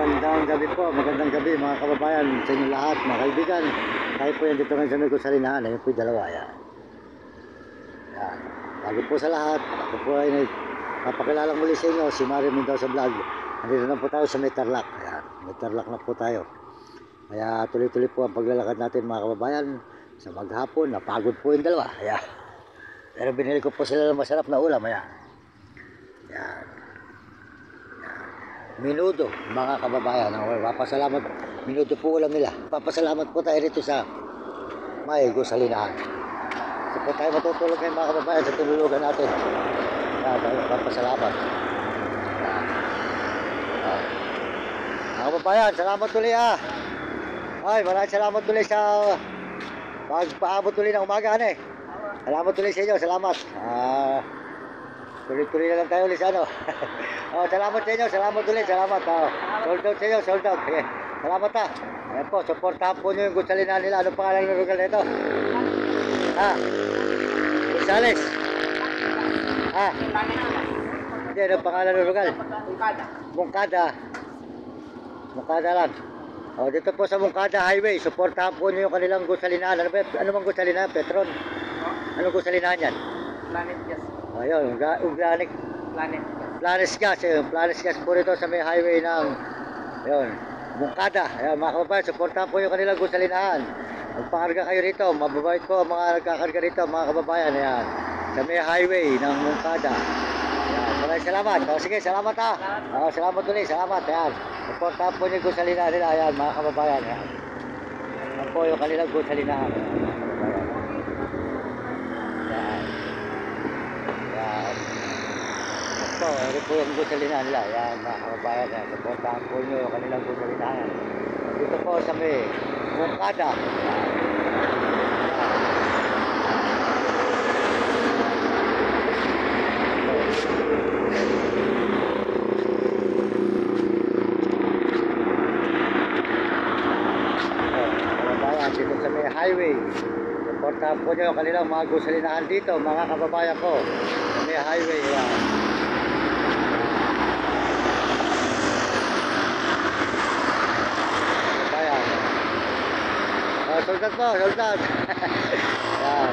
magandang gabi mga kababayan sa inyo lahat, mga kaibigan. Tayo po yan dito ngayon sa may Gusalinahan. Ayun po yung dalawa, yan. Yan. Bago po sa lahat, ako po ay nagpapakilala muli sa inyo, si Mario Mendoza Vlog. Nandito na po tayo sa may Tarlac. Yan. May Tarlac na po tayo. Kaya tuloy-tuloy po ang paglalakad natin mga kababayan. Sa maghapon, napagod po yung dalawa. Ayan. Pero binili ko po sila ng masarap na ulam. Ayan. Yan. Minudo, mga kababayan. Papasalamat. Minudo po ulam nila. Papasalamat po tayo rito sa may Gusalinahan. So po tayo matutulog ngayon mga kababayan sa tululugan natin. Papasalamat. Mga kababayan, salamat tuloy Ay, maraming salamat tuloy sa pagpaabot tuloy ng umaga Salamat tuloy sa inyo, salamat. Tuloy-tuloy na lang tayo ulit sa ano. Salamat sa inyo, salamat ulit, salamat. Sold out sa inyo, sold out. Okay. Salamat Ayan po, supportahan po nyo yung Gusalinahan nila. Anong pangalan ng lugar na ito? Gonzales. Hindi, anong pangalan ng lugar? Mungkada. Mungkada lang. Dito po sa Mungkada Highway, supportahan po nyo yung kanilang Gusalinahan. Ano bang Gusalinahan? Petron? Anong Gusalinahan yan? Planet Gas. Ayun, organic Planet Gas. Planet Gas po rito sa may highway ng Mungkada. Ayun, mga kababayan, supportahan po yung kanilang Gusalinahan. Magpakarga kayo rito, mababait po ang mga nagkakarga rito mga kababayan. Ayan, sa may highway ng Mungkada. Ayan, maraming salamat. Sige, salamat salamat ulit, salamat. Ayan, supportahan po yung Gusalinahan nila. Ayan, mga kababayan. Ayan, ayan po yung kanilang Gusalinahan. Ito po yung Gusalinahan nila. Yan mga kababayan, supportahan po nyo yung kanilang Gusalinahan. Dito po sa may Mungkada. Kababayan, dito sa may highway. Supportahan po nyo yung kanilang mga Gusalinahan dito mga kababayan ko. Sa may highway. Yan. Soldat po, soldat. Yan.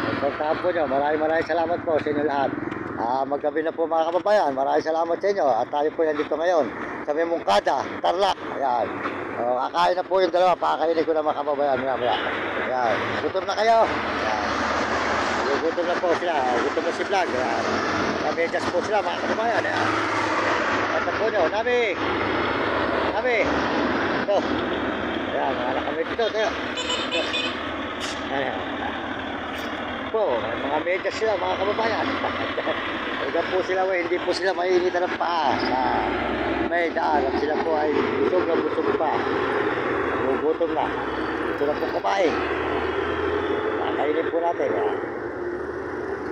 Supportahan po nyo. Maraming salamat po sa inyo lahat. Maggabi na po mga kababayan. Maraming salamat sa inyo. At tayo po yan dito ngayon sa may Mungkada, Tarlac. Ayan. Kakain na po yung dalawa. Pakakainin ko na mga kababayan. Ayan. Gutom na kayo. Ayan. Gutom na po sila. Gutom na si Vlog. Ayan. Namedyas po sila mga kababayan. Ayan. At po nyo. Nami. Ito. Ayan, kami dito tayo. Ayan. Po, mga medyas sila mga kababayan. Huwag po sila, hindi po sila mainitan ng paa sa may daan. At sila po ay busog na busog pa. Gugutom na. Gusto na po kumain. Kakainin po natin.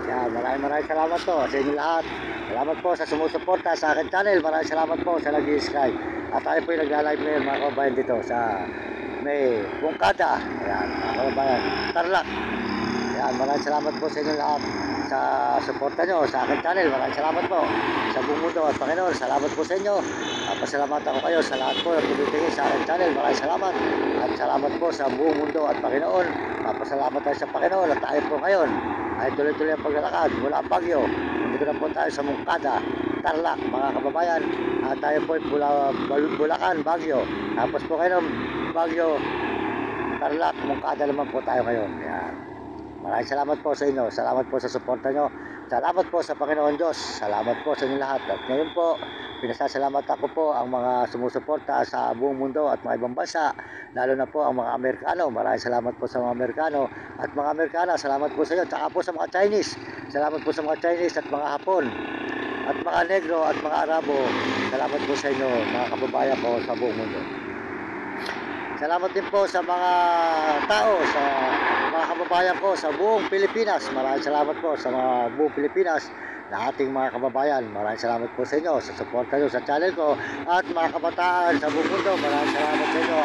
Ayan, maraming salamat po sa inyo lahat. Salamat po sa sumusuporta sa akin channel. Maraming salamat po sa nag-subscribe. At tayo po yung nagla-live ngayon mga kababayan dito sa may Mungkada. Ayan, mga kababayan, Tarlac. Ayan, maraming salamat po sa inyo lahat sa suporta nyo sa akin channel. Maraming salamat po sa buong mundo at Panginoon. Salamat po sa inyo. Pasalamatan ko kayo sa lahat po na tumitingin sa akin channel. Maraming salamat. At salamat po sa buong mundo at Panginoon. Papasalamat tayo sa Panginoon at tayo po ngayon ay tuloy-tuloy ang paglalakad mula ang Bagyo. Dito na po tayo sa Mungkada, Tarlac mga kababayan. At tayo po ay Bulacan, Bagyo. Tapos po kayo ng Bagyo, Tarlac, Mungkada naman po tayo ngayon. Ayan. Maraming salamat po sa inyo. Salamat po sa suporta nyo. Salamat po sa Panginoon Diyos. Salamat po sa inyo lahat. At ngayon po, pinasasalamatan ako po ang mga sumusuporta sa buong mundo at mga ibang bansa, lalo na po ang mga Amerikano. Maraming salamat po sa mga Amerikano at mga Amerikana. Salamat po sa inyo. Tsaka po sa mga Chinese. Salamat po sa mga Chinese at mga Hapon at mga Negro at mga Arabo. Salamat po sa inyo mga kababayan ko sa buong mundo. Salamat din po sa mga tao, sa mga kababayan ko sa buong Pilipinas. Maraming salamat po sa mga buong Pilipinas na ating mga kababayan. Maraming salamat po sa inyo sa suporta nyo sa channel ko at mga kabataan sa buong mundo. Maraming salamat sa inyo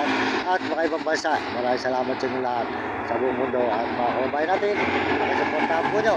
at mga ibang bansa. Maraming salamat sa inyo lahat sa buong mundo at mga kababayan natin. Suportahan po nyo.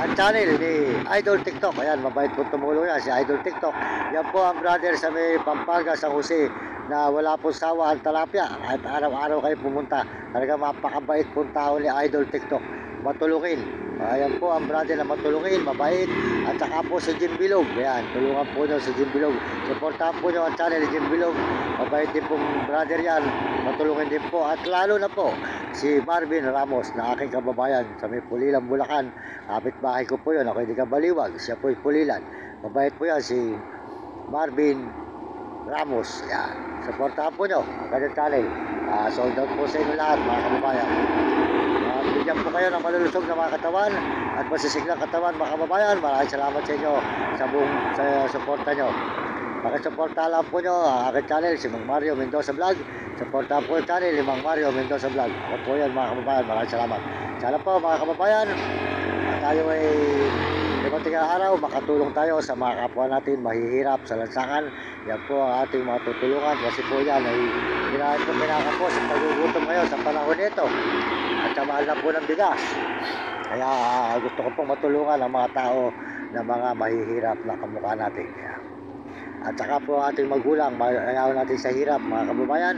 ang channel ni Idol TikTok. Ayan, mabait po tumulong yan, si Idol TikTok. Yan po ang brother sa may Pampanga, San Jose, na wala po sawa ang talapia. At araw-araw kayo pumunta. Talaga mapakabait po tao ni Idol TikTok. Matulungin. Ayan po ang brother na matulungin, mabait. At saka po si Jim Bilog. Ayan, tulungan po nyo si Jim Bilog. Supportahan po nyo ang channel ni Jim Bilog. Mabait din po brother yan. Matulungin din po. At lalo na po si Marvin Ramos na aking kababayan sa may Pulilan, Bulacan. Kapit-bahay ko po yun. Ako hindi kabaliwag. Siya po Pulilan. Mabait po yan si Marvin Ramos. Ayan. Supportahan po nyo ang kanyang channel. Sold out po sa inyo lahat mga kababayan. Bigyan po kayo ng malulusog na mga katawan at masisiglang katawan mga kababayan. Maraming salamat sa inyo sa suporta nyo. Pakisuporta lang po nyo ang aking channel, si Mang Mario Mendoza Vlog. Suporta po yung channel ni Mang Mario Mendoza Vlog. Ako po yan mga kababayan. Maraming salamat. Sana po mga kababayan, tayo ay dumating ang araw, makatulong tayo sa mga kapwa natin mahihirap sa lansangan. Yan po ang ating mga tutulungan kasi po yan ay ginahit po pinaka sa pagugutom ngayon sa panahon nito. At sa mahal na po ng bigas. Kaya gusto ko pong matulungan ang mga tao na mga mahihirap na kamukha natin. At saka po ang ating magulang, ayaw natin sa hirap mga kababayan.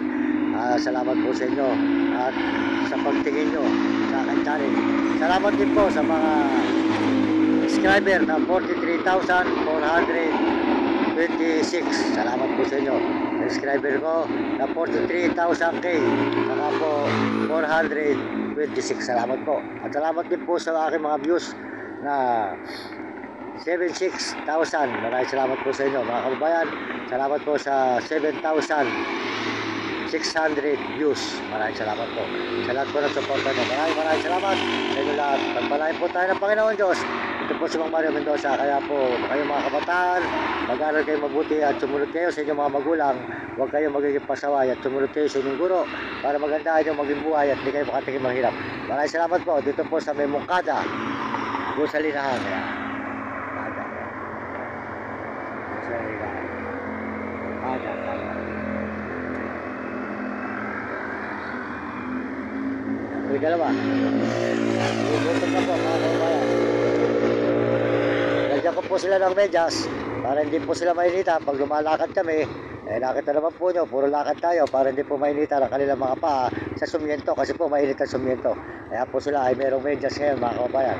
Salamat po sa inyo at sa pagtingin nyo sa aking channel. Salamat din po sa mga subscriber na 43,426. Salamat po sa inyo. Subscriber ko na 43,000k. Saka po 426. Salamat po. At salamat din po sa aking mga views na 76,000. Maraming salamat po sa inyo mga kababayan. Salamat po sa 7,600 views. Maraming salamat po sa lahat po ng suporta nyo. Maraming salamat sa inyo lahat. Pagpalain po tayo ng Panginoon Diyos. Ito po si Mang Mario Mendoza. Kaya po kayo mga kabataan, mag-aral kayo mabuti at sumunod kayo sa inyong mga magulang. Huwag kayong magiging pasaway at sumunod kayo sa inyong guro para magandaan yung maging buhay at hindi kayo makatikim ng hirap. Maraming salamat po. Dito po sa may Mungkada, Gusalinahan. May dalawa. Gutom na po mga kababayan. Lagyan ko po sila ng medyas para hindi po sila mainita. Pag lumalakad kami, nakita naman po nyo, puro lakad tayo para hindi po mainita ang kanilang mga paa sa sumiento kasi po mainit ang sumiento. Kaya po sila ay merong medyas ngayon mga kababayan.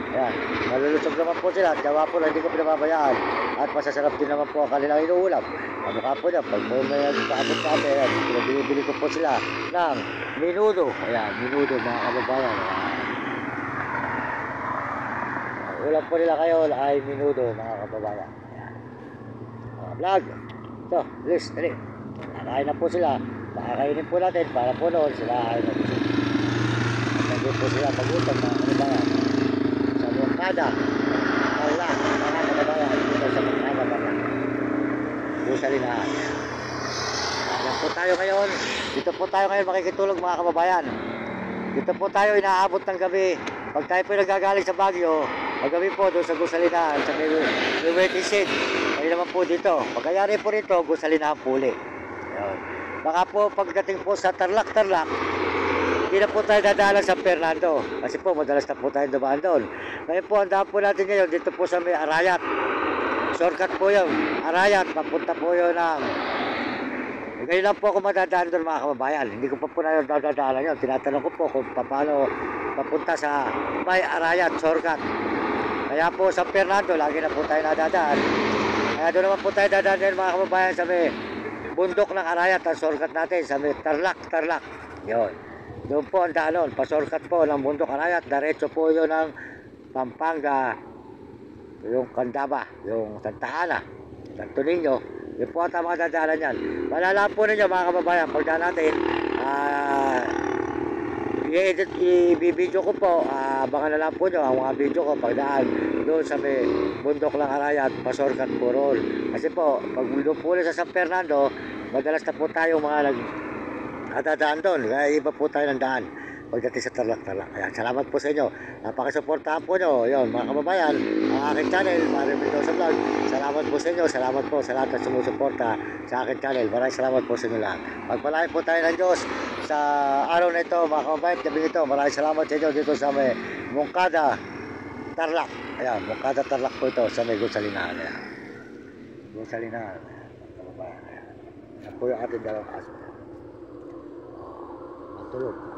Ayan, malulusog naman po sila at gawa po lang hindi ko pinababayaan at masasarap din naman po ang kanilang inuulam. Mukha po niya, pag po may nagpaabot sa atin, binibili ko po sila ng minudo. Ayan, minudo mga kababayan. Ulam po nila kayo ay minudo mga kababayan. Ayan. Vlog. So, please, dali. Nakain na po sila. Pakakainin po natin para po noon sila ay mag-usap. At nandun po sila pag-utap mga kababayan. Sa Mungkada. Wala, mga kababayan. Dito sa Mungkada wala. Gusalinahan. Ayan po tayo ngayon. Dito po tayo ngayon makikitulog mga kababayan. Dito po tayo inaabot ng gabi. Pag tayo po nagagaling sa Baguio, magabi po doon sa Gusalinahan, sa may waiting shed. Ay naman po dito. Pagkayari po rito, Gusalinahan po ulit. Baka po pagdating po sa Tarlac, hindi na po tayo dadaan sa Fernando. Kasi po madalas na po tayo dumaan doon. Ngayon po, ang daan po natin ngayon dito po sa may Arayat. Shortcut po yun. Arayat, papunta po yun ng... Ngayon lang po ako madadaan doon mga kababayan. Hindi ko pa po na dadaanan yun. Tinatanong ko po kung paano papunta sa may Arayat, shortcut. Kaya po sa Fernando, lagi na po tayo nadadaan. Kaya doon naman po tayo dadaan din mga kababayan sa may bundok ng Arayat. Ang shortcut natin sa may Tarlac. Yun. Doon po ang daan nun. Pa-shortcut po ng bundok Arayat. Diretso po yun ng Pampanga, yung Candaba, yung Santa Ana, Santo Niño. Yun po ang mga dadaanan yan. Malala po ninyo mga kababayan, pagdaan natin, i-video ko po, abangan na lang po nyo ang mga video ko pagdaan doon sa may bundok ng Arayat, pa-shortcut po roll. Kasi po, pag doon po sa San Fernando, madalas na po tayo mga nagdadaan doon. Kaya iba po tayo ng daan pagdating sa Tarlac. Ayan, salamat po sa inyo. Napakasuportahan po nyo. Yun, mga kababayan, ang aking channel, Mario Mendoza Vlog. Salamat po sa inyo. Salamat po sa lahat na sumusuporta sa aking channel. Maraming salamat po sa inyo lahat. Pagpalain po tayo ng Diyos sa araw na ito, mga kababayan, gabi ito. Maraming salamat sa inyo dito sa may Mungkada, Tarlac. Ayan, Moncada Tarlac po ito sa may Gonsalinahan. Ayan. Gonsalinahan. Kababayan. Ayan. Yan po yung ating dalawang aso. Matulog.